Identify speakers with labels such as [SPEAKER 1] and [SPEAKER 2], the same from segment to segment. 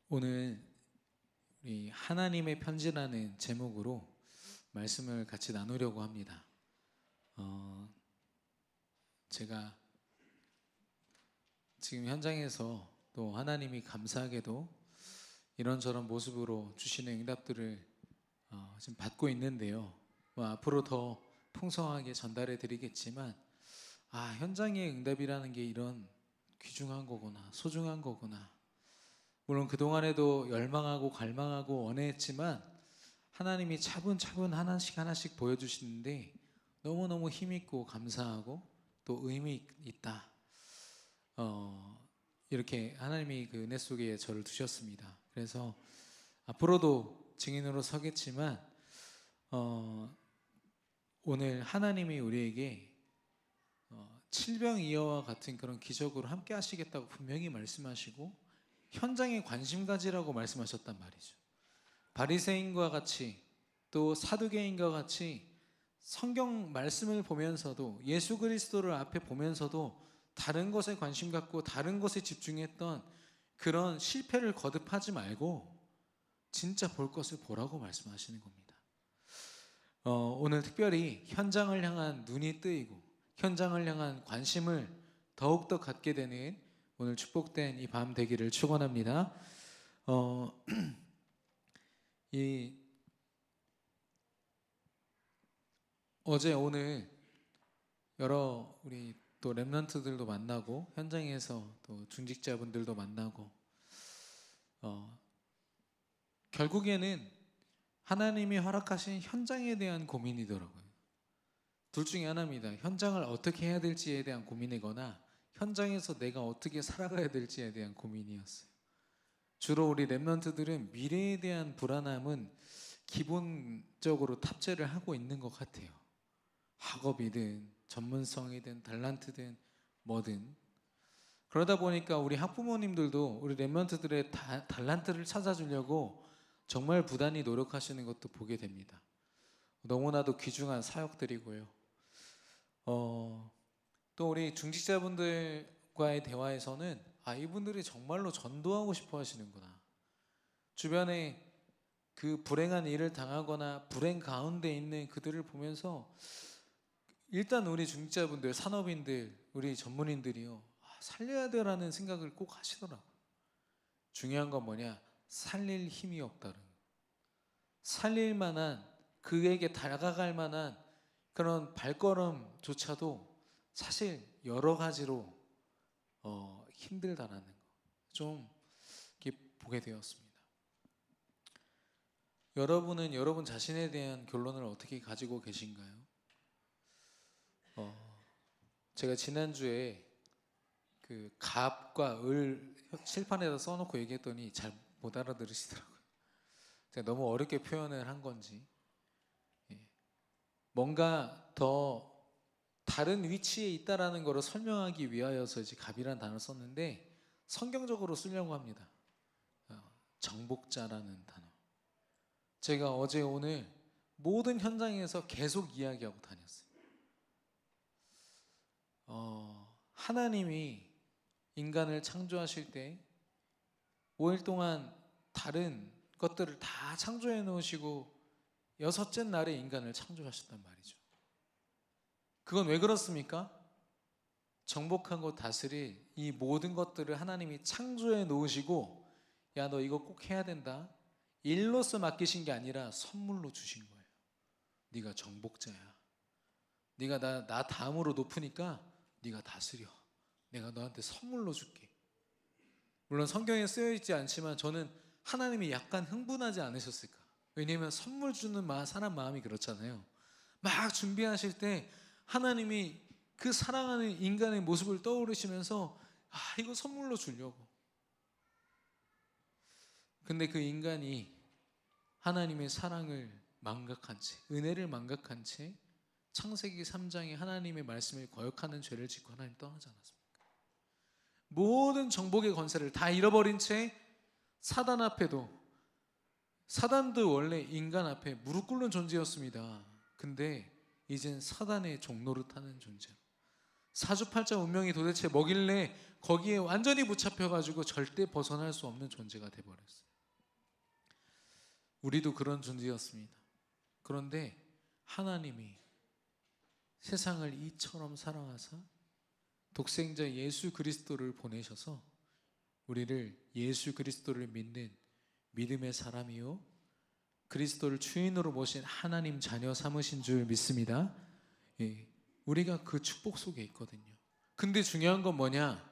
[SPEAKER 1] 오늘 우리 하나님의 편지라는 제목으로 말씀을 같이 나누려고 합니다. 제가 지금 현장에서 또 하나님이 감사하게도 이런저런 모습으로 주시는 응답들을 지금 받고 있는데요. 앞으로 더 풍성하게 전달해 드리겠지만 현장의 응답이라는 게 이런 귀중한 거구나, 소중한 거구나. 물론 그동안에도 열망하고 갈망하고 원했지만 하나님이 차분차분 하나씩 하나씩 보여주시는데 너무너무 힘있고 감사하고 또 의미 있다. 이렇게 하나님이 그 은혜 속에 저를 두셨습니다. 그래서 앞으로도 증인으로 서겠지만 오늘 하나님이 우리에게 칠병이어와 같은 그런 기적으로 함께 하시겠다고 분명히 말씀하시고 현장에 관심 가지라고 말씀하셨단 말이죠. 바리새인과 같이 또 사두개인과 같이 성경 말씀을 보면서도 예수 그리스도를 앞에 보면서도 다른 것에 관심 갖고 다른 것에 집중했던 그런 실패를 거듭하지 말고 진짜 볼 것을 보라고 말씀하시는 겁니다. 오늘 특별히 현장을 향한 눈이 뜨이고 현장을 향한 관심을 더욱더 갖게 되는 오늘 축복된 이 밤 되기를 축원합니다. 어제 오늘 여러 우리 또 렘넌트들도 만나고 현장에서 또 중직자분들도 만나고 결국에는 하나님이 허락하신 현장에 대한 고민이더라고요. 둘 중에 하나입니다. 현장을 어떻게 해야 될지에 대한 고민이거나 현장에서 내가 어떻게 살아가야 될지에 대한 고민이었어요. 주로 우리 렘넌트들은 미래에 대한 불안함은 기본적으로 탑재를 하고 있는 것 같아요. 학업이든 전문성이든 달란트든 뭐든. 그러다 보니까 우리 학부모님들도 우리 렘넌트들의 달란트를 찾아주려고 정말 부단히 노력하시는 것도 보게 됩니다. 너무나도 귀중한 사역들이고요. 또 우리 중직자분들과의 대화에서는 이분들이 정말로 전도하고 싶어 하시는구나. 주변에 그 불행한 일을 당하거나 불행 가운데 있는 그들을 보면서 일단 우리 중직자분들, 산업인들, 우리 전문인들이요 살려야 되라는 생각을 꼭 하시더라고요. 중요한 건 뭐냐? 살릴 힘이 없다는 거. 살릴 만한, 그에게 다가갈 만한 그런 발걸음조차도 사실 여러 가지로 힘들다라는 거 좀 이렇게 보게 되었습니다. 여러분은 여러분 자신에 대한 결론을 어떻게 가지고 계신가요? 제가 지난주에 그 갑과 을 칠판에다 써놓고 얘기했더니 잘 못 알아들으시더라고요. 제가 너무 어렵게 표현을 한 건지 뭔가 더 다른 위치에 있다라는 것을 설명하기 위하여서 이제 갑이라는 단어를 썼는데 성경적으로 쓰려고 합니다. 정복자라는 단어. 제가 어제 오늘 모든 현장에서 계속 이야기하고 다녔어요. 하나님이 인간을 창조하실 때 5일 동안 다른 것들을 다 창조해 놓으시고 여섯째 날에 인간을 창조하셨단 말이죠. 그건 왜 그렇습니까? 정복하고 다스릴 이 모든 것들을 하나님이 창조해 놓으시고 야, 너 이거 꼭 해야 된다. 일로서 맡기신 게 아니라 선물로 주신 거예요. 네가 정복자야. 네가 나 다음으로 높으니까 네가 다스려. 내가 너한테 선물로 줄게. 물론 성경에 쓰여 있지 않지만 저는 하나님이 약간 흥분하지 않으셨을까? 왜냐하면 선물 주는 사람 마음이 그렇잖아요. 막 준비하실 때 하나님이 그 사랑하는 인간의 모습을 떠오르시면서 이거 선물로 주려고. 근데 그 인간이 하나님의 사랑을 망각한 채, 은혜를 망각한 채 창세기 3장에 하나님의 말씀을 거역하는 죄를 짓고 하나님 떠나지 않았습니까? 모든 정복의 권세를 다 잃어버린 채 사단 앞에도, 사단도 원래 인간 앞에 무릎 꿇는 존재였습니다. 근데 이젠 사단의 종노릇하는 존재. 사주팔자 운명이 도대체 뭐길래 거기에 완전히 붙잡혀가지고 절대 벗어날 수 없는 존재가 돼버렸어요. 우리도 그런 존재였습니다. 그런데 하나님이 세상을 이처럼 사랑하사 독생자 예수 그리스도를 보내셔서 우리를 예수 그리스도를 믿는 믿음의 사람이요 그리스도를 주인으로 모신 하나님 자녀 삼으신 줄 믿습니다. 예, 우리가 그 축복 속에 있거든요. 근데 중요한 건 뭐냐?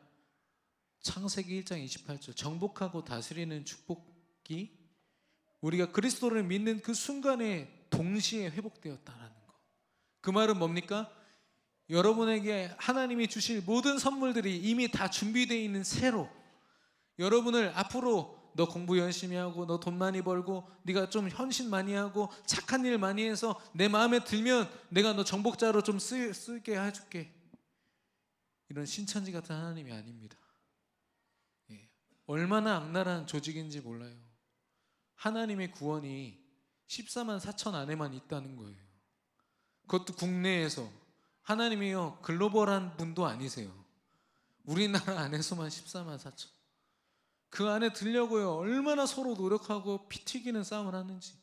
[SPEAKER 1] 창세기 1장 28절 정복하고 다스리는 축복이 우리가 그리스도를 믿는 그 순간에 동시에 회복되었다라는 거. 그 말은 뭡니까? 여러분에게 하나님이 주실 모든 선물들이 이미 다 준비되어 있는 새로 여러분을 앞으로 너 공부 열심히 하고 너 돈 많이 벌고 네가 좀 헌신 많이 하고 착한 일 많이 해서 내 마음에 들면 내가 너 정복자로 좀 쓰게 해줄게. 이런 신천지 같은 하나님이 아닙니다. 예. 얼마나 악랄한 조직인지 몰라요. 하나님의 구원이 14만 4천 안에만 있다는 거예요. 그것도 국내에서. 하나님이요 글로벌한 분도 아니세요. 우리나라 안에서만 14만 4천. 그 안에 들려고요 얼마나 서로 노력하고 피 튀기는 싸움을 하는지.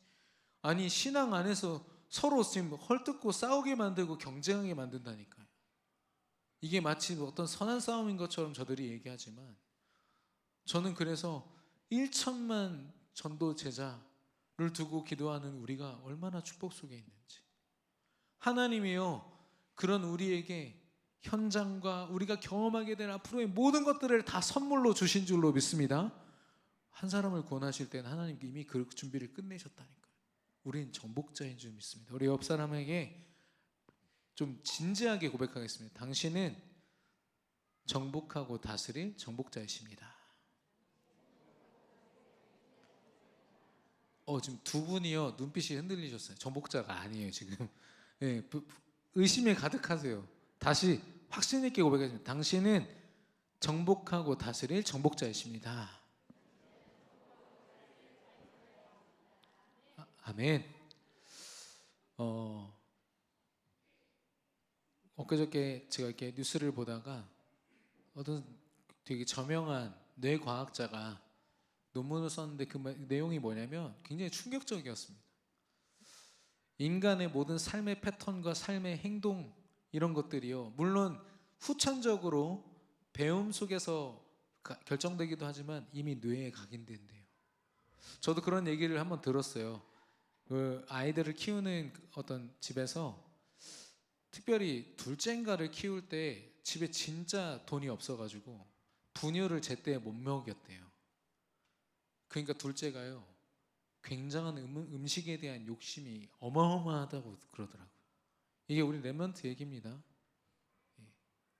[SPEAKER 1] 아니 신앙 안에서 서로 지금 헐뜯고 싸우게 만들고 경쟁하게 만든다니까요. 이게 마치 어떤 선한 싸움인 것처럼 저들이 얘기하지만 저는 그래서 1천만 전도 제자를 두고 기도하는 우리가 얼마나 축복 속에 있는지. 하나님이요 그런 우리에게 현장과 우리가 경험하게 될 앞으로의 모든 것들을 다 선물로 주신 줄로 믿습니다. 한 사람을 구원하실 때는 하나님께 이미 그 준비를 끝내셨다니까요. 우린 정복자인 줄 믿습니다. 우리 옆 사람에게 좀 진지하게 고백하겠습니다. 당신은 정복하고 다스릴 정복자이십니다. 지금 두 분이요 눈빛이 흔들리셨어요. 정복자가 아니에요 지금. 네, 의심에 가득하세요. 다시 확신 있게 고백하겠습니다. 당신은 정복하고 다스릴 정복자이십니다. 아멘. 엊그저께 제가 이렇게 뉴스를 보다가 어떤 되게 저명한 뇌과학자가 논문을 썼는데 그 내용이 뭐냐면 굉장히 충격적이었습니다. 인간의 모든 삶의 패턴과 삶의 행동 이런 것들이요 물론 후천적으로 배움 속에서 결정되기도 하지만 이미 뇌에 각인된대요. 저도 그런 얘기를 한번 들었어요. 그 아이들을 키우는 어떤 집에서 특별히 둘째인가를 키울 때 집에 진짜 돈이 없어가지고 부녀를 제때 못 먹였대요. 그러니까 둘째가요 굉장한 음식에 대한 욕심이 어마어마하다고 그러더라고요. 이게 우리 렘넌트 얘기입니다.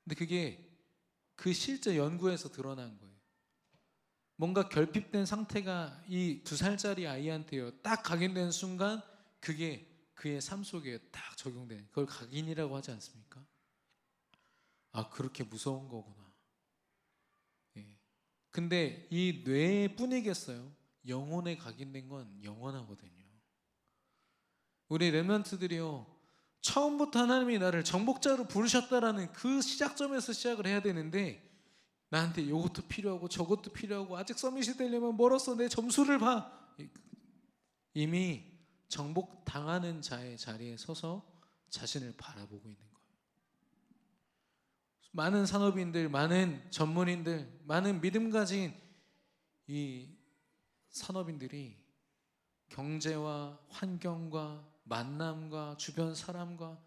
[SPEAKER 1] 근데 그게 그 실제 연구에서 드러난 거예요. 뭔가 결핍된 상태가 이 2살짜리 아이한테요 딱 각인된 순간 그게 그의 삶 속에 딱 적용되는, 그걸 각인이라고 하지 않습니까? 아, 그렇게 무서운 거구나. 근데 이 뇌뿐이겠어요? 영혼에 각인된 건 영원하거든요. 우리 렘넌트들이요 처음부터 하나님이 나를 정복자로 부르셨다라는 그 시작점에서 시작을 해야 되는데 나한테 이것도 필요하고 저것도 필요하고 아직 서밋이 되려면 멀었어 내 점수를 봐. 이미 정복당하는 자의 자리에 서서 자신을 바라보고 있는 거예요. 많은 산업인들, 많은 전문인들, 많은 믿음 가진 이 산업인들이 경제와 환경과 만남과 주변 사람과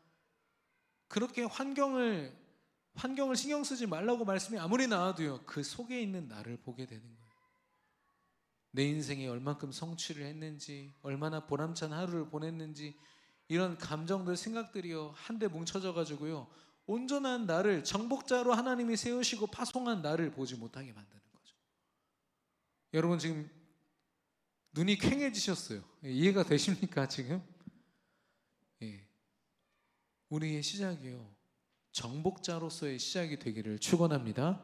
[SPEAKER 1] 그렇게 환경을 신경 쓰지 말라고 말씀이 아무리 나와도요 그 속에 있는 나를 보게 되는 거예요. 내 인생에 얼만큼 성취를 했는지, 얼마나 보람찬 하루를 보냈는지, 이런 감정들, 생각들이요 한데 뭉쳐져 가지고요 온전한 나를 정복자로 하나님이 세우시고 파송한 나를 보지 못하게 만드는 거죠. 여러분 지금 눈이 퀭해지셨어요. 이해가 되십니까 지금? 우리의 시작이요 정복자로서의 시작이 되기를 축원합니다.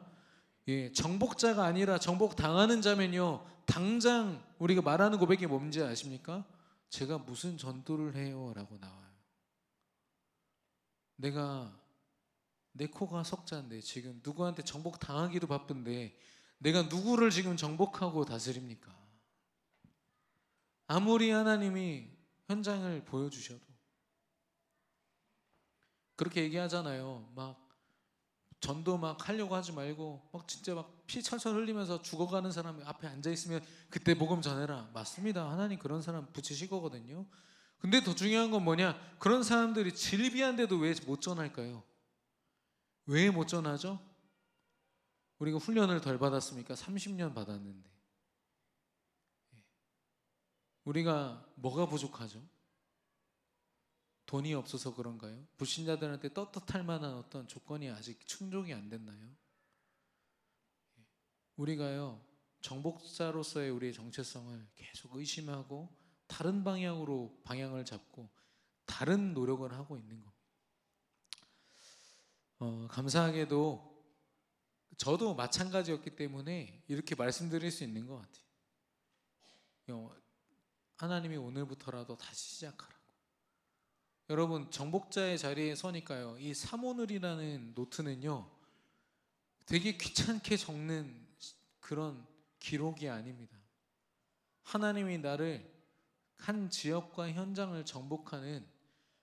[SPEAKER 1] 정복자가 아니라 정복당하는 자면요 당장 우리가 말하는 고백이 뭔지 아십니까? 제가 무슨 전도를 해요? 라고 나와요. 내가 내 코가 석자인데 지금 누구한테 정복 당하기도 바쁜데 내가 누구를 지금 정복하고 다스립니까? 아무리 하나님이 현장을 보여주셔도 그렇게 얘기하잖아요. 막 전도 막 하려고 하지 말고 막 진짜 막 피 철철 흘리면서 죽어가는 사람 앞에 앉아 있으면 그때 복음 전해라. 맞습니다. 하나님 그런 사람 붙이실 거거든요. 근데 더 중요한 건 뭐냐? 그런 사람들이 질비한데도 왜 못 전할까요? 왜 못 전하죠? 우리가 훈련을 덜 받았습니까? 30년 받았는데. 우리가 뭐가 부족하죠? 돈이 없어서 그런가요? 불신자들한테 떳떳할 만한 어떤 조건이 아직 충족이 안 됐나요? 우리가요, 정복자로서의 우리의 정체성을 계속 의심하고 다른 방향으로 방향을 잡고 다른 노력을 하고 있는 겁니다. 감사하게도 저도 마찬가지였기 때문에 이렇게 말씀드릴 수 있는 것 같아요. 하나님이 오늘부터라도 다시 시작하라고. 여러분, 정복자의 자리에 서니까요, 이 사모늘이라는 노트는요 되게 귀찮게 적는 그런 기록이 아닙니다. 하나님이 나를 한 지역과 현장을 정복하는,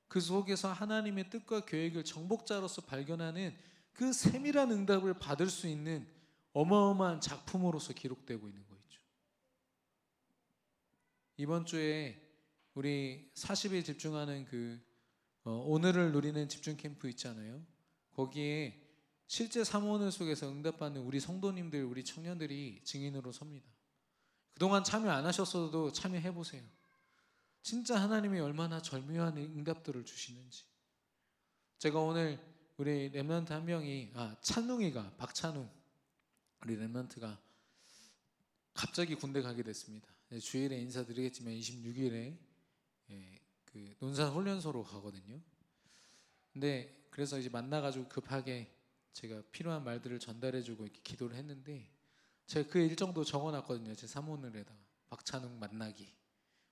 [SPEAKER 1] 그 속에서 하나님의 뜻과 계획을 정복자로서 발견하는 그 세밀한 응답을 받을 수 있는 어마어마한 작품으로서 기록되고 있는 거 있죠. 이번 주에 우리 40일 집중하는 오늘을 누리는 집중 캠프 있잖아요. 거기에 실제 사모늘 속에서 응답받는 우리 성도님들, 우리 청년들이 증인으로 섭니다. 그동안 참여 안 하셨어도 참여해 보세요. 진짜 하나님이 얼마나 절묘한 응답들을 주시는지. 제가 오늘 우리 렘넌트 한 명이, 찬웅이가, 박찬웅, 우리 렘넌트가 갑자기 군대 가게 됐습니다. 주일에 인사드리겠지만 26일에 그 논산 훈련소로 가거든요. 근데 그래서 이제 만나가지고 급하게 제가 필요한 말들을 전달해주고 이렇게 기도를 했는데, 제가 그 일정도 적어놨거든요. 제 사모늘에다가 박찬웅 만나기,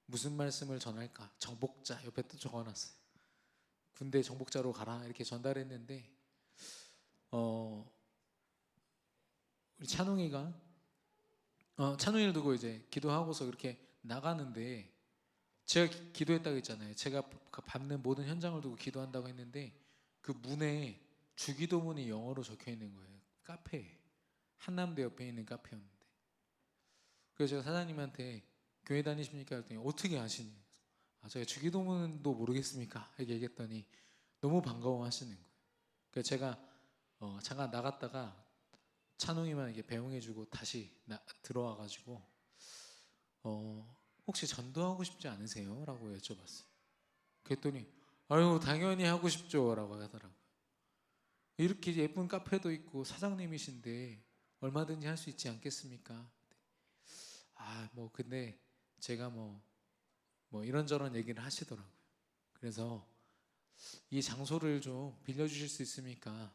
[SPEAKER 1] 무슨 말씀을 전할까, 정복자 옆에 또 적어놨어요. 군대 정복자로 가라 이렇게 전달했는데, 우리 찬웅이가 찬웅이를 두고 이제 기도하고서 그렇게 나가는데, 제가 기도했다고 했잖아요. 제가 밟는 모든 현장을 두고 기도한다고 했는데, 그 문에 주기도문이 영어로 적혀 있는 거예요. 카페에, 한남대 옆에 있는 카페였는데. 그래서 제가 사장님한테 교회 다니십니까? 그랬더니 어떻게 아시니? 제가 주기도문도 모르겠습니까? 이렇게 얘기했더니 너무 반가워하시는 거예요. 그래서 제가 잠깐 나갔다가 찬웅이만 이렇게 배웅해주고 다시 들어와가지고 혹시 전도하고 싶지 않으세요? 라고 여쭤봤어요. 그랬더니 아유 당연히 하고 싶죠 라고 하더라고요. 이렇게 예쁜 카페도 있고 사장님이신데 얼마든지 할 수 있지 않겠습니까? 근데 제가 뭐 이런저런 얘기를 하시더라고요. 그래서 이 장소를 좀 빌려주실 수 있습니까?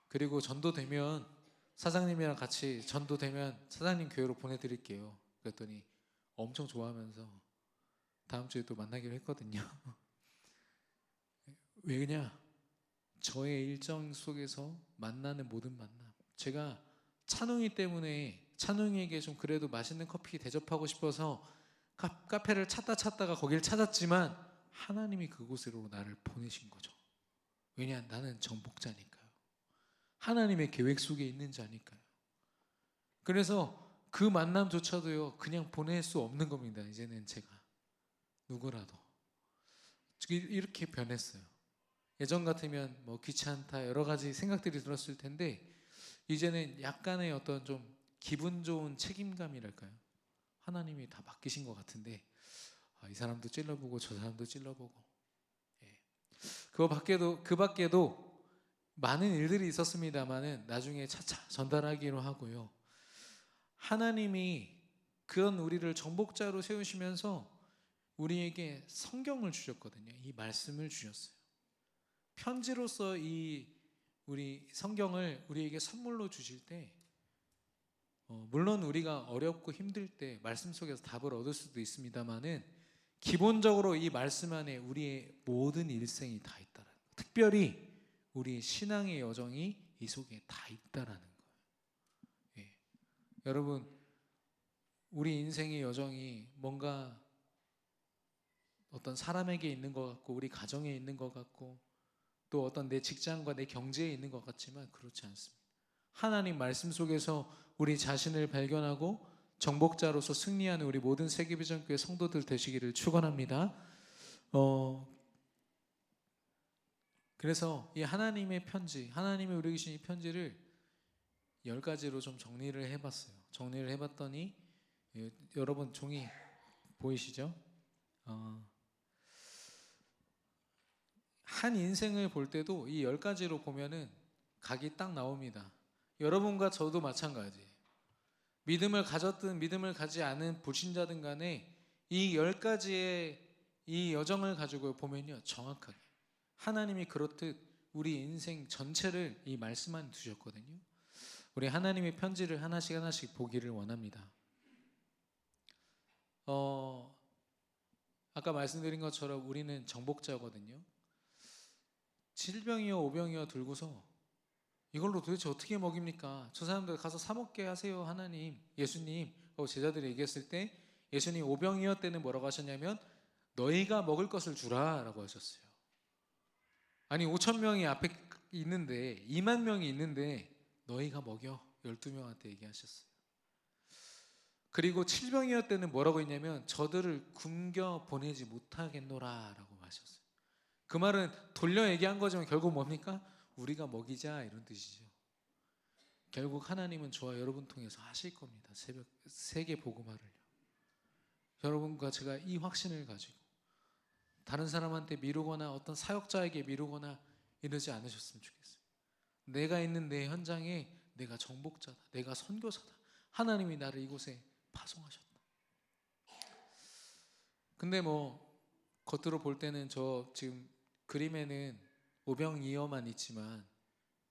[SPEAKER 1] 그리고 전도되면 사장님이랑 같이 전도되면 사장님 교회로 보내드릴게요. 그랬더니 엄청 좋아하면서 다음 주에 또 만나기로 했거든요. 왜냐? 저의 일정 속에서 만나는 모든 만남, 제가 찬웅이 때문에 찬웅이에게 좀 그래도 맛있는 커피 대접하고 싶어서 카페를 찾다가 거길 찾았지만 하나님이 그곳으로 나를 보내신 거죠. 왜냐? 나는 정복자니까요. 하나님의 계획 속에 있는 자니까요. 그래서 그 만남조차도요 그냥 보낼 수 없는 겁니다. 이제는 제가 누구라도 이렇게 변했어요. 예전 같으면 귀찮다 여러 가지 생각들이 들었을 텐데, 이제는 약간의 어떤 좀 기분 좋은 책임감이랄까요? 하나님이 다 맡기신 것 같은데, 이 사람도 찔러보고 저 사람도 찔러보고, 그 밖에도 많은 일들이 있었습니다만은 나중에 차차 전달하기로 하고요. 하나님이 그런 우리를 정복자로 세우시면서 우리에게 성경을 주셨거든요. 이 말씀을 주셨어요. 편지로서 우리 성경을 우리에게 선물로 주실 때, 물론 우리가 어렵고 힘들 때 말씀 속에서 답을 얻을 수도 있습니다만은 기본적으로 이 말씀 안에 우리의 모든 일생이 다 있다는, 특별히 우리 신앙의 여정이 이 속에 다 있다라는 거예요. 예. 여러분, 우리 인생의 여정이 뭔가 어떤 사람에게 있는 것 같고 우리 가정에 있는 것 같고 또 어떤 내 직장과 내 경제에 있는 것 같지만 그렇지 않습니다. 하나님 말씀 속에서 우리 자신을 발견하고 정복자로서 승리하는 우리 모든 세계비전교회 성도들 되시기를 축원합니다. 그래서 이 하나님의 편지, 하나님이 우리에게 주신 이 편지를 10가지로 좀 정리를 해봤어요. 정리를 해봤더니 여러분 종이 보이시죠? 한 인생을 볼 때도 이 10가지로 보면은 각이 딱 나옵니다. 여러분과 저도 마찬가지예요. 믿음을 가졌든 믿음을 가지 않은 불신자든 간에 이 10가지의 이 여정을 가지고 보면요, 정확하게 하나님이 그렇듯 우리 인생 전체를 이 말씀 안에 두셨거든요. 우리 하나님의 편지를 하나씩 하나씩 보기를 원합니다. 아까 말씀드린 것처럼 우리는 정복자거든요. 질병이요 오병이요 들고서 이걸로 도대체 어떻게 먹입니까? 저 사람들 가서 사 먹게 하세요, 하나님, 예수님 하고 제자들이 얘기했을 때 예수님 오병이어 때는 뭐라고 하셨냐면 너희가 먹을 것을 주라 라고 하셨어요. 아니 5,000명이 앞에 있는데 2만 명이 있는데 너희가 먹여 12명한테 얘기하셨어요. 그리고 7병이어 때는 뭐라고 했냐면 저들을 굶겨 보내지 못하겠노라 라고 하셨어요. 그 말은 돌려 얘기한 거지만 결국 뭡니까? 우리가 먹이자 이런 뜻이죠. 결국 하나님은 저와 여러분 통해서 하실 겁니다. 세계 복음화를요. 여러분과 제가 이 확신을 가지고 다른 사람한테 미루거나 어떤 사역자에게 미루거나 이러지 않으셨으면 좋겠어요. 내가 있는 내 현장에 내가 정복자다, 내가 선교사다, 하나님이 나를 이곳에 파송하셨다. 근데 뭐 겉으로 볼 때는 저 지금 그림에는 오병이어만 있지만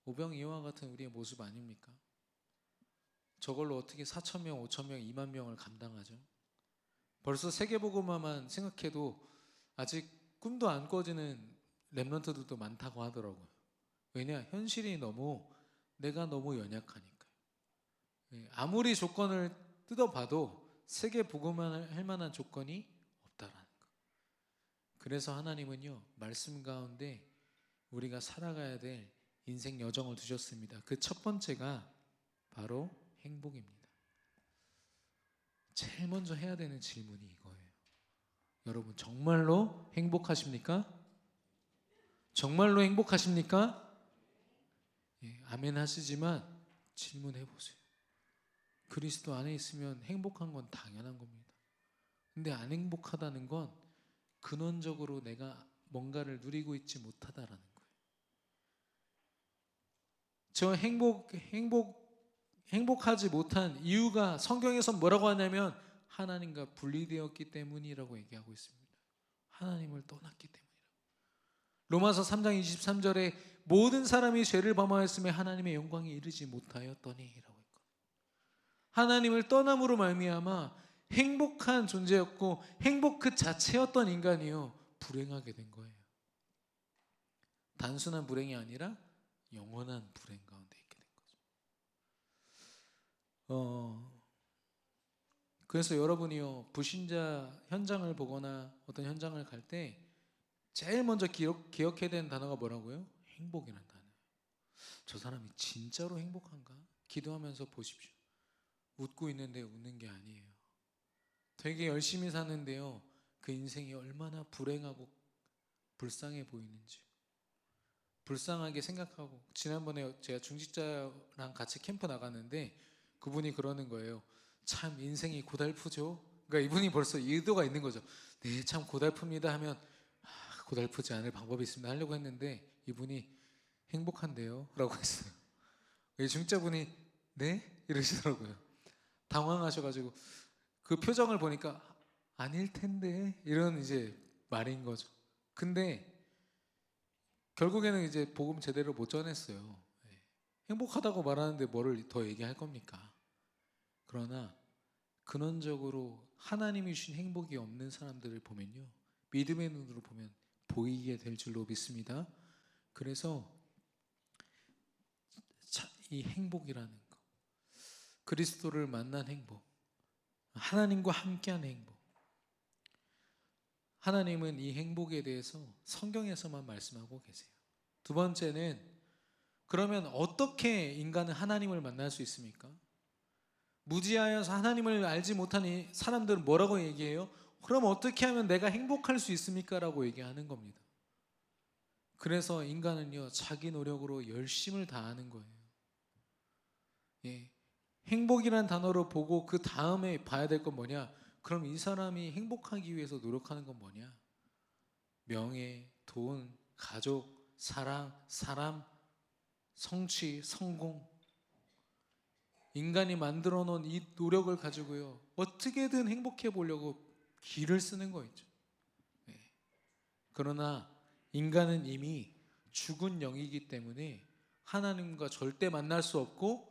[SPEAKER 1] 오병이어와 같은 우리의 모습 아닙니까? 저걸로 어떻게 4,000명, 5,000명, 2만 명을 감당하죠? 벌써 세계복음화만 생각해도 아직 꿈도 안 꿔지는 랩런트들도 많다고 하더라고요. 왜냐? 현실이 내가 너무 연약하니까요. 아무리 조건을 뜯어봐도 세계복음화를 할 만한 조건이 없다라는 거. 그래서 하나님은요, 말씀 가운데 우리가 살아가야 될 인생 여정을 두셨습니다. 그 첫 번째가 바로 행복입니다. 제일 먼저 해야 되는 질문이 이거예요. 여러분 정말로 행복하십니까? 정말로 행복하십니까? 예, 아멘 하시지만 질문해 보세요. 그리스도 안에 있으면 행복한 건 당연한 겁니다. 근데 안 행복하다는 건 근원적으로 내가 뭔가를 누리고 있지 못하다라는 거예요. 저 행복하지 못한 이유가 성경에서 뭐라고 하냐면 하나님과 분리되었기 때문이라고 얘기하고 있습니다. 하나님을 떠났기 때문이라고. 로마서 3장 23절에 모든 사람이 죄를 범하였으며 하나님의 영광에 이르지 못하였더니 라고 했거든요. 하나님을 떠남으로 말미암아 행복한 존재였고 행복 그 자체였던 인간이요 불행하게 된 거예요. 단순한 불행이 아니라 영원한 불행 가운데 있게 된 거죠. 그래서 여러분이요 불신자 현장을 보거나 어떤 현장을 갈 때 제일 먼저 기억해야 되는 단어가 뭐라고요? 행복이라는 단어예요. 저 사람이 진짜로 행복한가? 기도하면서 보십시오. 웃고 있는데 웃는 게 아니에요. 되게 열심히 사는데요 그 인생이 얼마나 불행하고 불쌍해 보이는지 불쌍하게 생각하고. 지난번에 제가 중직자랑 같이 캠프 나갔는데 그분이 그러는 거예요. 참 인생이 고달프죠. 그러니까 이분이 벌써 의도가 있는 거죠. 네, 참 고달픕니다 하면 고달프지 않을 방법이 있습니다 하려고 했는데 이분이 행복한데요 라고 했어요. 중직자분이 네? 이러시더라고요. 당황하셔가지고 그 표정을 보니까 아닐 텐데 이런 이제 말인 거죠. 근데 결국에는 이제 복음 제대로 못 전했어요. 행복하다고 말하는데 뭐를 더 얘기할 겁니까? 그러나 근원적으로 하나님이 주신 행복이 없는 사람들을 보면요 믿음의 눈으로 보면 보이게 될 줄로 믿습니다. 그래서 이 행복이라는 거, 그리스도를 만난 행복, 하나님과 함께하는 행복. 하나님은 이 행복에 대해서 성경에서만 말씀하고 계세요. 두 번째는, 그러면 어떻게 인간은 하나님을 만날 수 있습니까? 무지하여서 하나님을 알지 못하는 사람들은 뭐라고 얘기해요? 그럼 어떻게 하면 내가 행복할 수 있습니까? 라고 얘기하는 겁니다. 그래서 인간은요, 자기 노력으로 열심을 다하는 거예요. 예. 행복이란 단어로 보고 그 다음에 봐야 될 건 뭐냐? 그럼 이 사람이 행복하기 위해서 노력하는 건 뭐냐? 명예, 돈, 가족, 사랑, 사람, 성취, 성공. 인간이 만들어 놓은 이 노력을 가지고요, 어떻게든 행복해 보려고 기를 쓰는 거 있죠. 네. 그러나 인간은 이미 죽은 영이기 때문에 하나님과 절대 만날 수 없고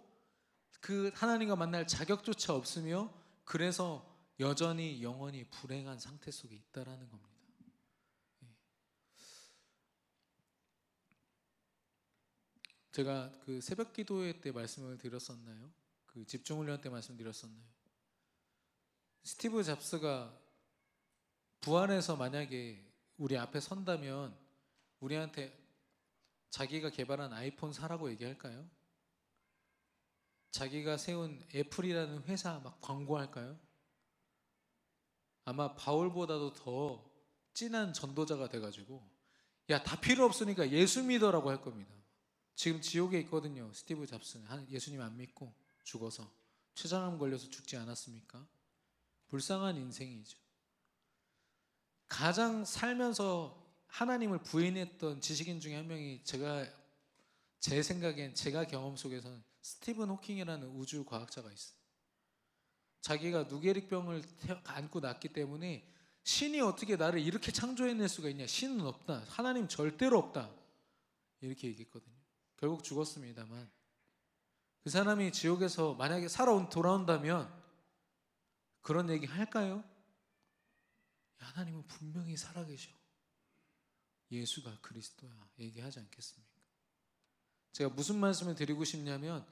[SPEAKER 1] 그 하나님과 만날 자격조차 없으며, 그래서 여전히 영원히 불행한 상태 속에 있다라는 겁니다. 제가 그 새벽 기도회 때 말씀을 드렸었나요? 그 집중훈련 때 말씀드렸었나요? 스티브 잡스가 부활해서 만약에 우리 앞에 선다면 우리한테 자기가 개발한 아이폰 사라고 얘기할까요? 자기가 세운 애플이라는 회사 막 광고할까요? 아마 바울보다도 더 진한 전도자가 돼가지고, 야, 다 필요 없으니까 예수 믿어라고 할 겁니다. 지금 지옥에 있거든요. 스티브 잡스는 예수님 안 믿고 죽어서 췌장암 걸려서 죽지 않았습니까? 불쌍한 인생이죠. 가장 살면서 하나님을 부인했던 지식인 중에 한 명이, 제 생각엔, 제가 경험 속에서는 스티븐 호킹이라는 우주 과학자가 있어요. 자기가 누게릭병을 안고 났기 때문에 신이 어떻게 나를 이렇게 창조해낼 수가 있냐, 신은 없다, 하나님 절대로 없다, 이렇게 얘기했거든요. 결국 죽었습니다만, 그 사람이 지옥에서 만약에 돌아온다면 그런 얘기 할까요? 하나님은 분명히 살아계셔, 예수가 그리스도야, 얘기하지 않겠습니까? 제가 무슨 말씀을 드리고 싶냐면,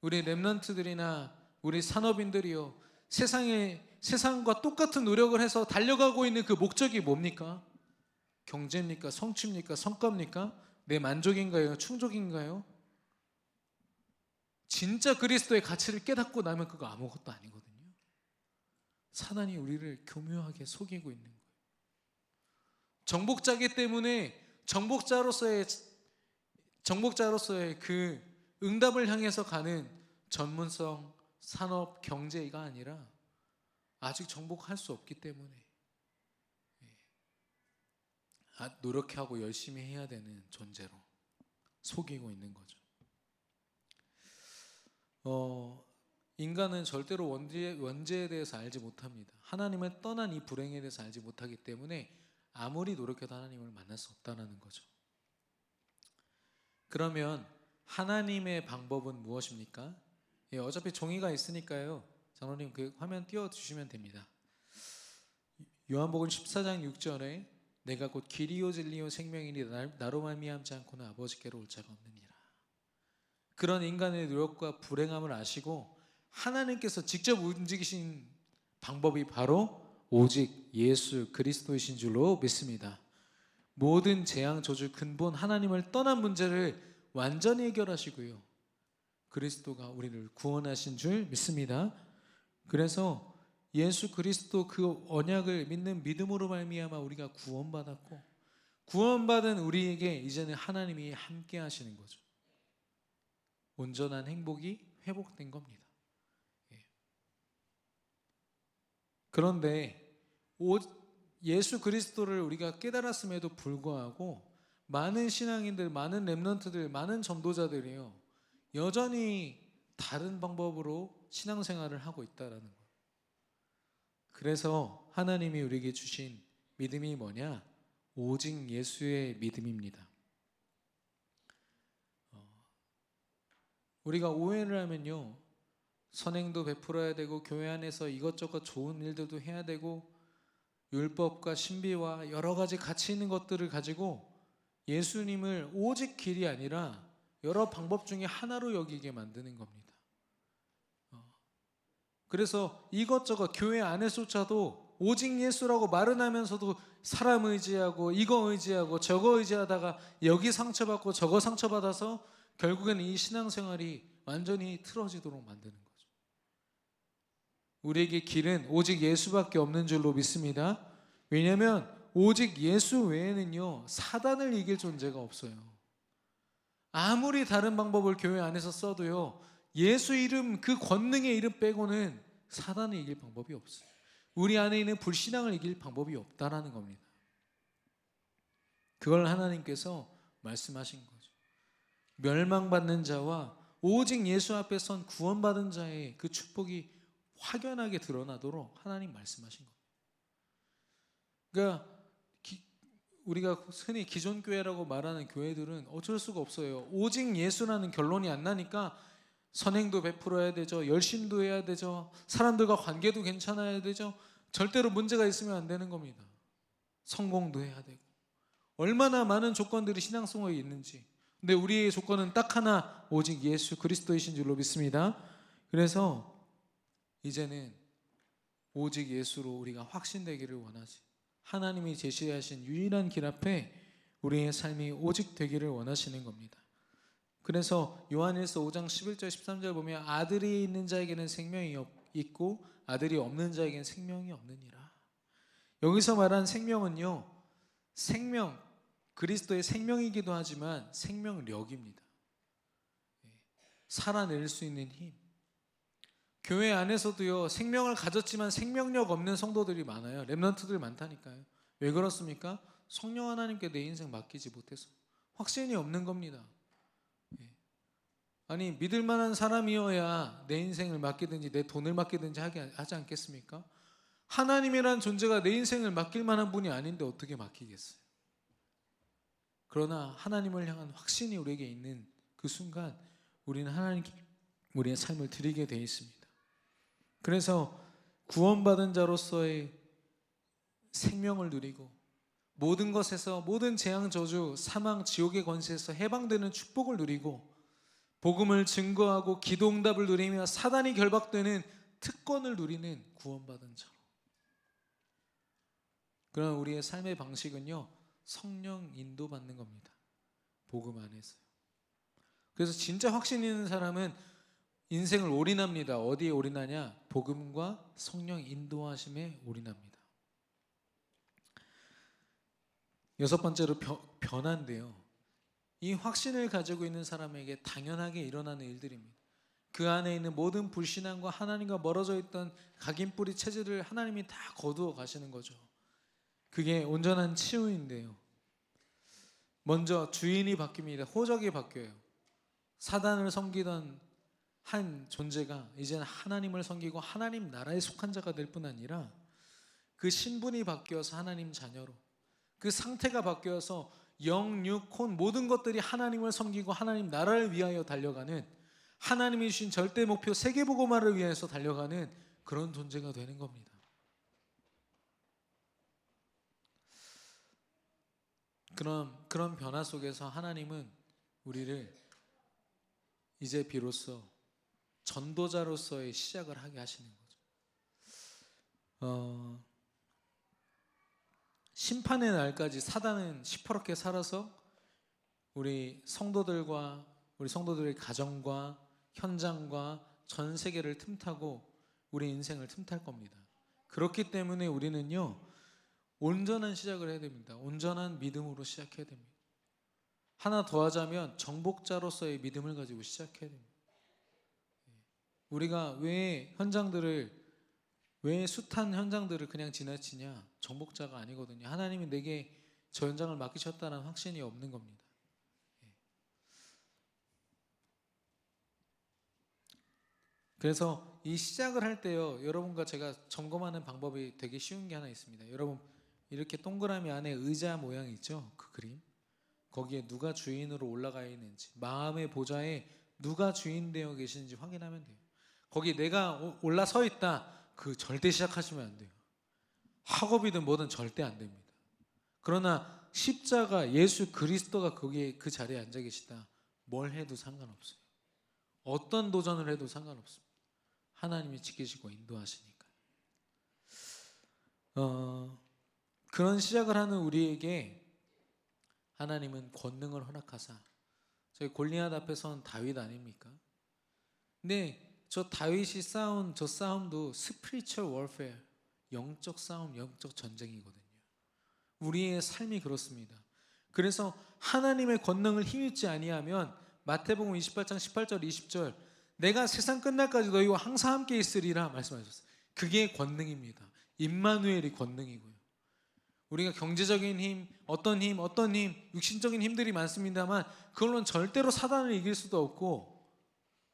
[SPEAKER 1] 우리 렘넌트들이나 우리 산업인들이요, 세상과 똑같은 노력을 해서 달려가고 있는 그 목적이 뭡니까? 경제입니까? 성취입니까? 성과입니까? 내 만족인가요? 충족인가요? 진짜 그리스도의 가치를 깨닫고 나면 그거 아무것도 아니거든요. 사단이 우리를 교묘하게 속이고 있는 거예요. 정복자기 때문에 정복자로서의 그 응답을 향해서 가는 전문성, 산업, 경제가 아니라 아직 정복할 수 없기 때문에 노력하고 열심히 해야 되는 존재로 속이고 있는 거죠. 인간은 절대로 원죄에 대해서 알지 못합니다. 하나님을 떠난 이 불행에 대해서 알지 못하기 때문에 아무리 노력해도 하나님을 만날 수 없다는 거죠. 그러면 하나님의 방법은 무엇입니까? 어차피 종이가 있으니까요, 장로님 그 화면 띄워주시면 됩니다. 요한복음 14장 6절에 내가 곧 길이요 진리요 생명이니 나로 말미암지 않고는 아버지께로 올 자가 없느니라. 그런 인간의 노력과 불행함을 아시고 하나님께서 직접 움직이신 방법이 바로 오직 예수 그리스도이신 줄로 믿습니다. 모든 재앙 저주 근본 하나님을 떠난 문제를 완전히 해결하시고요, 그리스도가 우리를 구원하신 줄 믿습니다. 그래서 예수 그리스도 그 언약을 믿는 믿음으로 말미암아 우리가 구원받았고, 구원받은 우리에게 이제는 하나님이 함께 하시는 거죠. 온전한 행복이 회복된 겁니다. 그런데 예수 그리스도를 우리가 깨달았음에도 불구하고 많은 신앙인들, 많은 렘넌트들, 많은 전도자들이요, 여전히 다른 방법으로 신앙생활을 하고 있다는 거예요. 그래서 하나님이 우리에게 주신 믿음이 뭐냐? 오직 예수의 믿음입니다. 우리가 오해를 하면요, 선행도 베풀어야 되고 교회 안에서 이것저것 좋은 일들도 해야 되고 율법과 신비와 여러 가지 가치 있는 것들을 가지고 예수님을 오직 길이 아니라 여러 방법 중에 하나로 여기게 만드는 겁니다. 그래서 이것저것 교회 안에서조차도 오직 예수라고 말은 하면서도 사람 의지하고 이거 의지하고 저거 의지하다가 여기 상처받고 저거 상처받아서 결국에는 이 신앙생활이 완전히 틀어지도록 만드는 거죠. 우리에게 길은 오직 예수밖에 없는 줄로 믿습니다. 왜냐하면 오직 예수 외에는요 사단을 이길 존재가 없어요. 아무리 다른 방법을 교회 안에서 써도요 예수 이름, 그 권능의 이름 빼고는 사단을 이길 방법이 없어요. 우리 안에 있는 불신앙을 이길 방법이 없다라는 겁니다. 그걸 하나님께서 말씀하신 거죠. 멸망받는 자와 오직 예수 앞에 선 구원받은 자의 그 축복이 확연하게 드러나도록 하나님 말씀하신 겁니다. 그러니까 우리가 흔히 기존 교회라고 말하는 교회들은 어쩔 수가 없어요. 오직 예수라는 결론이 안 나니까 선행도 베풀어야 되죠. 열심도 해야 되죠. 사람들과 관계도 괜찮아야 되죠. 절대로 문제가 있으면 안 되는 겁니다. 성공도 해야 되고. 얼마나 많은 조건들이 신앙생활에 있는지. 근데 우리의 조건은 딱 하나, 오직 예수 그리스도이신 줄로 믿습니다. 그래서 이제는 오직 예수로 우리가 확신되기를 원하지. 하나님이 제시하신 유일한 길 앞에 우리의 삶이 오직 되기를 원하시는 겁니다. 그래서 요한일서 5장 11절 13절 보면 아들이 있는 자에게는 생명이 있고 아들이 없는 자에게는 생명이 없느니라. 여기서 말한 생명은요 생명, 그리스도의 생명이기도 하지만 생명력입니다. 살아낼 수 있는 힘. 교회 안에서도요 생명을 가졌지만 생명력 없는 성도들이 많아요. 렘넌트들 많다니까요. 왜 그렇습니까? 성령 하나님께 내 인생 맡기지 못해서 확신이 없는 겁니다. 아니 믿을 만한 사람이어야 내 인생을 맡기든지 내 돈을 맡기든지 하지 않겠습니까? 하나님이란 존재가 내 인생을 맡길 만한 분이 아닌데 어떻게 맡기겠어요? 그러나 하나님을 향한 확신이 우리에게 있는 그 순간 우리는 하나님께 우리의 삶을 드리게 되어 있습니다. 그래서 구원받은 자로서의 생명을 누리고 모든 것에서 모든 재앙, 저주, 사망, 지옥의 권세에서 해방되는 축복을 누리고 복음을 증거하고 기도 응답을 누리며 사단이 결박되는 특권을 누리는 구원받은 자로. 그러나 우리의 삶의 방식은요 성령 인도받는 겁니다. 복음 안에서요. 그래서 진짜 확신 있는 사람은 인생을 올인합니다. 어디에 올인하냐? 복음과 성령 인도하심에 올인합니다. 여섯 번째로 변화인데요. 이 확신을 가지고 있는 사람에게 당연하게 일어나는 일들입니다. 그 안에 있는 모든 불신앙과 하나님과 멀어져 있던 각인뿌리 체질을 하나님이 다 거두어 가시는 거죠. 그게 온전한 치유인데요. 먼저 주인이 바뀝니다. 호적이 바뀌어요. 사단을 섬기던 한 존재가 이제는 하나님을 섬기고 하나님 나라에 속한 자가 될 뿐 아니라 그 신분이 바뀌어서 하나님 자녀로, 그 상태가 바뀌어서 영, 육, 혼 모든 것들이 하나님을 섬기고 하나님 나라를 위하여 달려가는, 하나님이 주신 절대 목표 세계복음화를 위해서 달려가는 그런 존재가 되는 겁니다. 그런 변화 속에서 하나님은 우리를 이제 비로소 전도자로서의 시작을 하게 하시는 거죠. 심판의 날까지 사단은 시퍼렇게 살아서 우리 성도들의 가정과 현장과 전 세계를 틈타고 우리 인생을 틈탈 겁니다. 그렇기 때문에 우리는요 온전한 시작을 해야 됩니다. 온전한 믿음으로 시작해야 됩니다. 하나 더 하자면 정복자로서의 믿음을 가지고 시작해야 됩니다. 우리가 왜 숱한 현장들을 그냥 지나치냐? 정복자가 아니거든요. 하나님이 내게 저 현장을 맡기셨다는 확신이 없는 겁니다. 그래서 이 시작을 할 때요, 여러분과 제가 점검하는 방법이 되게 쉬운 게 하나 있습니다. 여러분 이렇게 동그라미 안에 의자 모양 있죠? 그 그림. 거기에 누가 주인으로 올라가 있는지, 마음의 보좌에 누가 주인 되어 계시는지 확인하면 돼요. 거기 내가 올라서 있다, 그 절대 시작하시면 안 돼요. 학업이든 뭐든 절대 안 됩니다. 그러나 십자가 예수 그리스도가 거기에 그 자리에 앉아 계시다, 뭘 해도 상관없어요. 어떤 도전을 해도 상관없습니다. 하나님이 지키시고 인도하시니까. 그런 시작을 하는 우리에게 하나님은 권능을 허락하사, 저희 골리앗 앞에 선 다윗 아닙니까? 근데 저 다윗이 싸운 저 싸움도 스피리추얼 워페어, 영적 싸움, 영적 전쟁이거든요. 우리의 삶이 그렇습니다. 그래서 하나님의 권능을 힘입지 아니하면 마태복음 28장 18절 20절 내가 세상 끝날까지 너희와 항상 함께 있으리라 말씀하셨어요. 그게 권능입니다. 임마누엘이 권능이고요. 우리가 경제적인 힘, 어떤 힘, 육신적인 힘들이 많습니다만 그걸로는 절대로 사단을 이길 수도 없고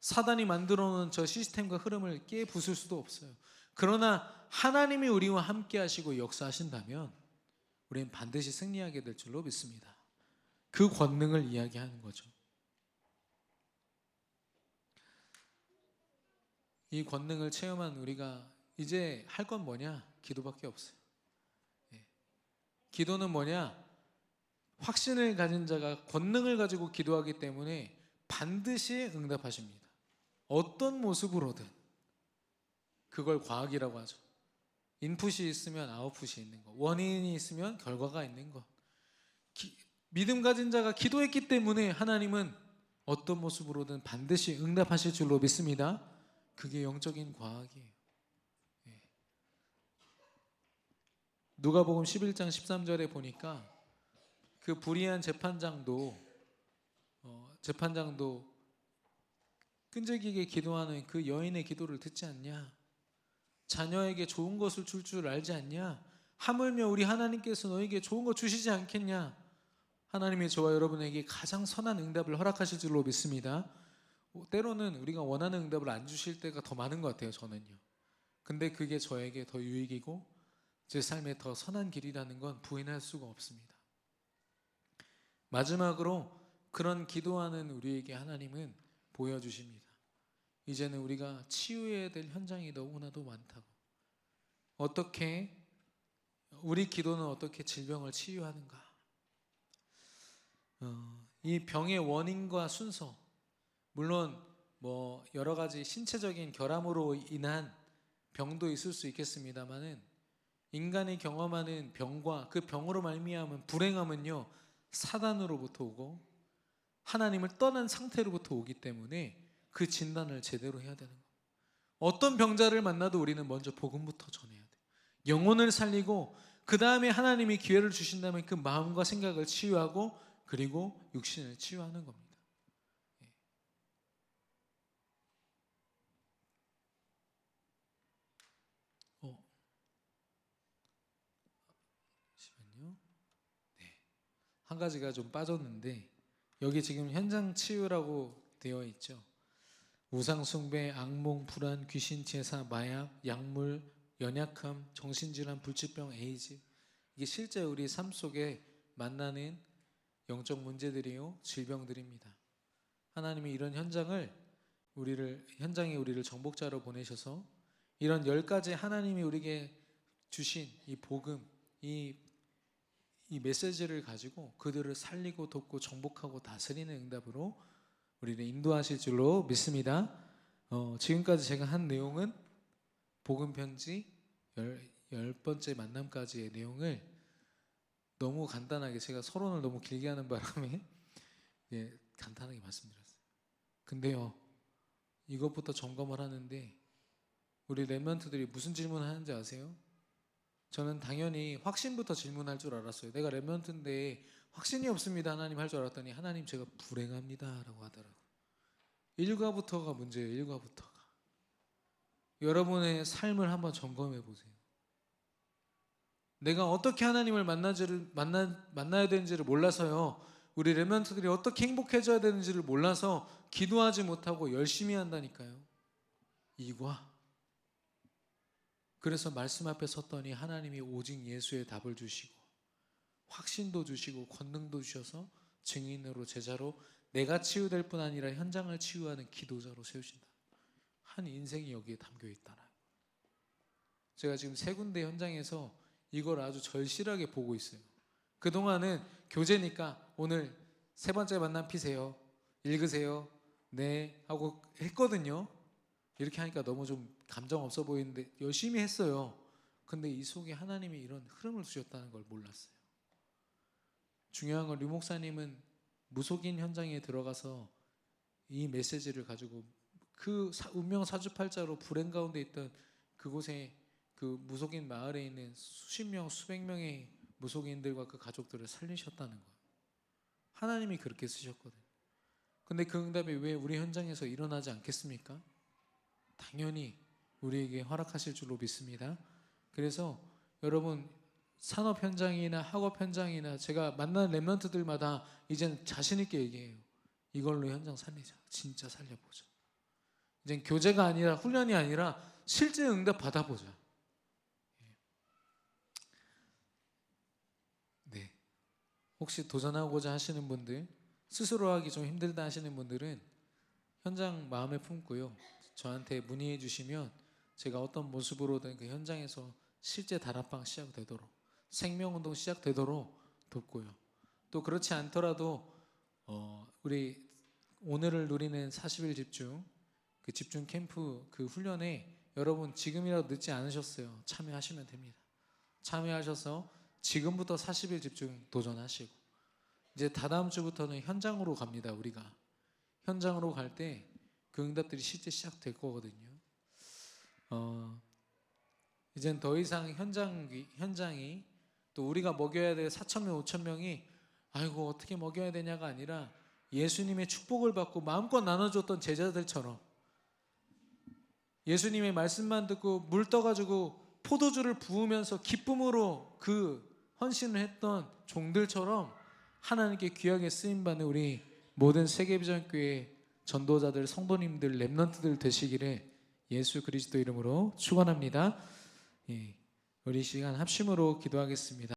[SPEAKER 1] 사단이 만들어 놓은 저 시스템과 흐름을 깨부술 수도 없어요. 그러나 하나님이 우리와 함께 하시고 역사하신다면 우리는 반드시 승리하게 될 줄로 믿습니다. 그 권능을 이야기하는 거죠. 이 권능을 체험한 우리가 이제 할 건 뭐냐? 기도밖에 없어요. 기도는 뭐냐? 확신을 가진 자가 권능을 가지고 기도하기 때문에 반드시 응답하십니다. 어떤 모습으로든. 그걸 과학이라고 하죠. 인풋이 있으면 아웃풋이 있는 것, 원인이 있으면 결과가 있는 것. 믿음 가진 자가 기도했기 때문에 하나님은 어떤 모습으로든 반드시 응답하실 줄로 믿습니다. 그게 영적인 과학이에요. 누가복음 11장 13절에 보니까 그 불의한 재판장도 끈질기게 기도하는 그 여인의 기도를 듣지 않냐? 자녀에게 좋은 것을 줄 줄 알지 않냐? 하물며 우리 하나님께서 너에게 좋은 것 주시지 않겠냐? 하나님이 저와 여러분에게 가장 선한 응답을 허락하실 줄로 믿습니다. 때로는 우리가 원하는 응답을 안 주실 때가 더 많은 것 같아요, 저는요. 근데 그게 저에게 더 유익이고 제 삶에 더 선한 길이라는 건 부인할 수가 없습니다. 마지막으로 그런 기도하는 우리에게 하나님은 보여주십니다. 이제는 우리가 치유해야 될 현장이 너무나도 많다고. 어떻게 우리 기도는 어떻게 질병을 치유하는가? 이 병의 원인과 순서, 물론 뭐 여러 가지 신체적인 결함으로 인한 병도 있을 수 있겠습니다만은 인간이 경험하는 병과 그 병으로 말미암은 불행함은요 사단으로부터 오고 하나님을 떠난 상태로부터 오기 때문에 그 진단을 제대로 해야 되는 거예요. 어떤 병자를 만나도 우리는 먼저 복음부터 전해야 돼요. 영혼을 살리고 그 다음에 하나님이 기회를 주신다면 그 마음과 생각을 치유하고 그리고 육신을 치유하는 겁니다. 잠시만요. 한 가지가 좀 빠졌는데 여기 지금 현장 치유라고 되어 있죠. 우상 숭배, 악몽, 불안, 귀신 제사, 마약, 약물, 연약함, 정신질환, 불치병, 에이즈, 이게 실제 우리 삶 속에 만나는 영적 문제들이요 질병들입니다. 하나님이 이런 현장에 우리를 정복자로 보내셔서 이런 10가지 하나님이 우리에게 주신 이 복음, 이 메시지를 가지고 그들을 살리고 돕고 정복하고 다스리는 응답으로 우리를 인도하실 줄로 믿습니다. 지금까지 제가 한 내용은 복음 편지 10번째 만남까지의 내용을 너무 간단하게, 제가 서론을 너무 길게 하는 바람에 간단하게 말씀드렸어요. 근데요, 이것부터 점검을 하는데 우리 랩런트들이 무슨 질문을 하는지 아세요? 저는 당연히 확신부터 질문할 줄 알았어요. 내가 랩런트인데 확신이 없습니다 하나님 할 줄 알았더니 하나님 제가 불행합니다 라고 하더라고요. 일과부터가 문제예요. 일과부터가. 여러분의 삶을 한번 점검해 보세요. 내가 어떻게 하나님을 만나야 되는지를 몰라서요, 우리 랩런트들이 어떻게 행복해져야 되는지를 몰라서 기도하지 못하고 열심히 한다니까요. 이과. 그래서 말씀 앞에 섰더니 하나님이 오직 예수의 답을 주시고 확신도 주시고 권능도 주셔서 증인으로, 제자로, 내가 치유될 뿐 아니라 현장을 치유하는 기도자로 세우신다. 한 인생이 여기에 담겨 있다라. 제가 지금 3군데 현장에서 이걸 아주 절실하게 보고 있어요. 그동안은 교제니까 오늘 3번째 만남 피세요. 읽으세요. 네 하고 했거든요. 이렇게 하니까 너무 좀 감정 없어 보이는데 열심히 했어요. 근데 이 속에 하나님이 이런 흐름을 주셨다는 걸 몰랐어요. 중요한 건 류 목사님은 무속인 현장에 들어가서 이 메시지를 가지고 그 운명 사주팔자로 불행 가운데 있던 그곳에 그 무속인 마을에 있는 수십 명 수백 명의 무속인들과 그 가족들을 살리셨다는 거예요. 하나님이 그렇게 쓰셨거든요. 근데 그 응답이 왜 우리 현장에서 일어나지 않겠습니까? 당연히 우리에게 허락하실 줄로 믿습니다. 그래서 여러분 산업 현장이나 학업 현장이나 제가 만나는 랩런트들마다 이제는 자신 있게 얘기해요. 이걸로 현장 살리자. 진짜 살려보자. 이젠 교재가 아니라 훈련이 아니라 실제 응답 받아보자. 네. 혹시 도전하고자 하시는 분들, 스스로 하기 좀 힘들다 하시는 분들은 현장 마음에 품고요. 저한테 문의해 주시면 제가 어떤 모습으로든 그 현장에서 실제 다락방 시작되도록, 생명운동 시작되도록 돕고요. 또 그렇지 않더라도 우리 오늘을 누리는 40일 집중, 그 집중 캠프 그 훈련에 여러분 지금이라도 늦지 않으셨어요. 참여하시면 됩니다. 참여하셔서 지금부터 40일 집중 도전하시고 이제 다다음 주부터는 현장으로 갑니다. 우리가 현장으로 갈 때 그 응답들이 실제 시작될 거거든요. 이젠 더 이상 현장이 또 우리가 먹여야 될 4,000명, 5,000명이 아이고 어떻게 먹여야 되냐가 아니라 예수님의 축복을 받고 마음껏 나눠줬던 제자들처럼 예수님의 말씀만 듣고 물 떠가지고 포도주를 부으면서 기쁨으로 그 헌신을 했던 종들처럼 하나님께 귀하게 쓰임받는 우리 모든 세계비전교회 전도자들, 성도님들, 랩런트들 되시기를 예수 그리스도 이름으로 축원합니다. 우리 시간 합심으로 기도하겠습니다.